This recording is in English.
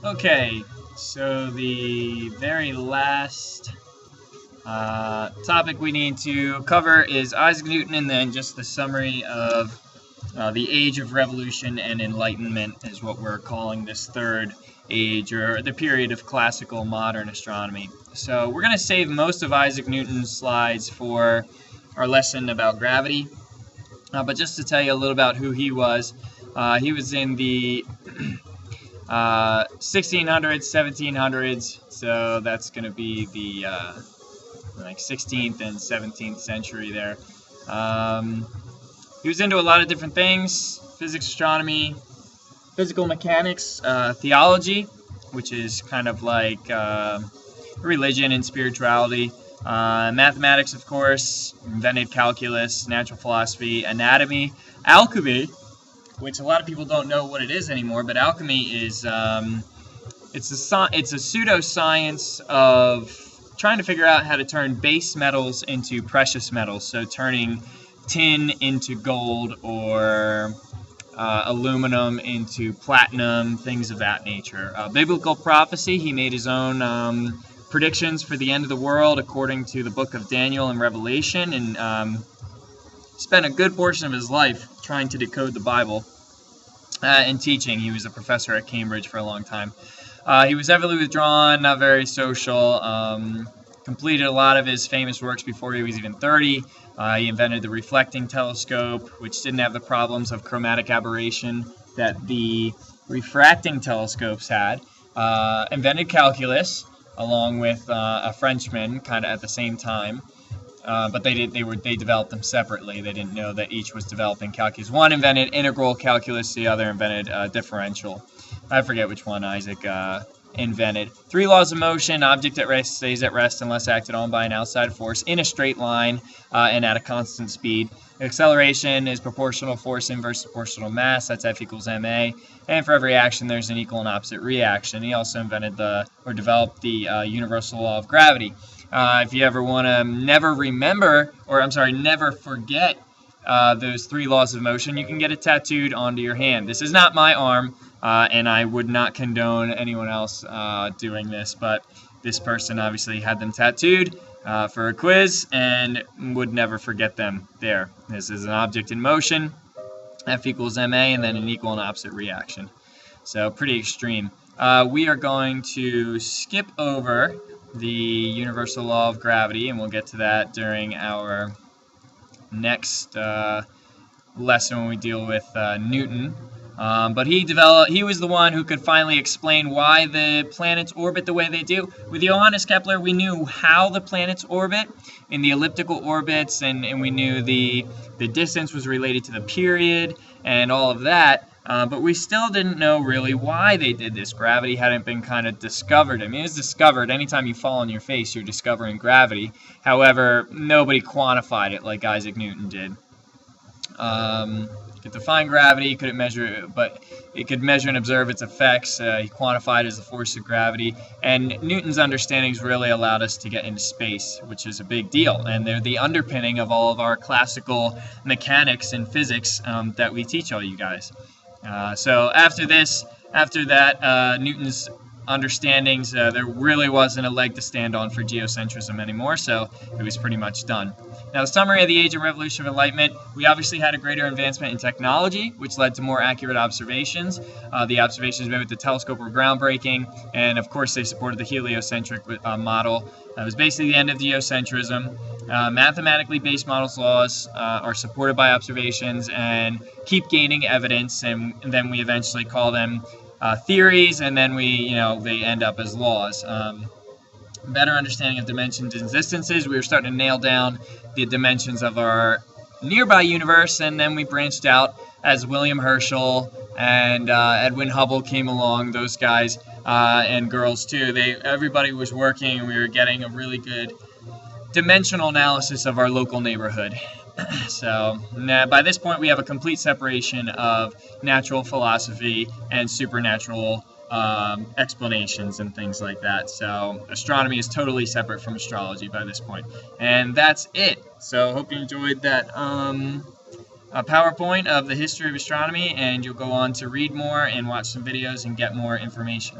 Okay, so the very last topic we need to cover is Isaac Newton, and then just the summary of the Age of Revolution and Enlightenment is what we're calling this third age, or the period of classical modern astronomy. So we're going to save most of Isaac Newton's slides for our lesson about gravity, but just to tell you a little about who he was in the 1600s, 1700s, so that's going to be the like 16th and 17th century there. He was into a lot of different things: physics, astronomy, physical mechanics, theology, which is kind of like religion and spirituality, mathematics, of course, invented calculus, natural philosophy, anatomy, alchemy, which a lot of people don't know what it is anymore, but alchemy is it's a pseudoscience of trying to figure out how to turn base metals into precious metals, so turning tin into gold or aluminum into platinum, things of that nature. Biblical prophecy: he made his own predictions for the end of the world according to the book of Daniel and Revelation, and spent a good portion of his life trying to decode the Bible and teaching. He was a professor at Cambridge for a long time. He was heavily withdrawn, not very social, completed a lot of his famous works before he was even 30. He invented the reflecting telescope, which didn't have the problems of chromatic aberration that the refracting telescopes had. Invented calculus, along with a Frenchman, kind of at the same time. But they developed them separately. They didn't know that each was developing calculus. One invented integral calculus, the other invented differential. I forget which one Isaac invented. 3 laws of motion: object at rest stays at rest unless acted on by an outside force in a straight line and at a constant speed. Acceleration is proportional force inverse proportional mass. That's F equals ma. And for every action, there's an equal and opposite reaction. He also developed the universal law of gravity. If you ever want to never forget those 3 laws of motion, you can get it tattooed onto your hand. This is not my arm, and I would not condone anyone else doing this, but this person obviously had them tattooed for a quiz and would never forget them there. This is an object in motion, F equals ma, and then an equal and opposite reaction. So pretty extreme. We are going to skip over the universal law of gravity, and we'll get to that during our next lesson when we deal with Newton. But he was the one who could finally explain why the planets orbit the way they do. With Johannes Kepler, we knew how the planets orbit in the elliptical orbits, and we knew the distance was related to the period and all of that. But we still didn't know really why they did this. Gravity hadn't been kind of discovered. I mean, it's discovered. Anytime you fall on your face, you're discovering gravity. However, nobody quantified it like Isaac Newton did. Could define gravity, couldn't measure it, but it could measure and observe its effects. He quantified it as the force of gravity, and Newton's understandings really allowed us to get into space, which is a big deal, and they're the underpinning of all of our classical mechanics and physics that we teach all you guys. So after that, Newton's understandings, there really wasn't a leg to stand on for geocentrism anymore, so it was pretty much done. Now, the summary of the Age of Revolution of Enlightenment: we obviously had a greater advancement in technology, which led to more accurate observations. The observations made with the telescope were groundbreaking, and of course they supported the heliocentric model. It was basically the end of geocentrism. Mathematically based models laws are supported by observations and keep gaining evidence, and then we eventually call them theories, and then they end up as laws. Better understanding of dimensions and distances. We were starting to nail down the dimensions of our nearby universe, and then we branched out as William Herschel and Edwin Hubble came along. Those guys and girls too. Everybody was working, and we were getting a really good dimensional analysis of our local neighborhood. So by this point, we have a complete separation of natural philosophy and supernatural explanations and things like that. So astronomy is totally separate from astrology by this point. And that's it. So hope you enjoyed that PowerPoint of the history of astronomy, and you'll go on to read more and watch some videos and get more information.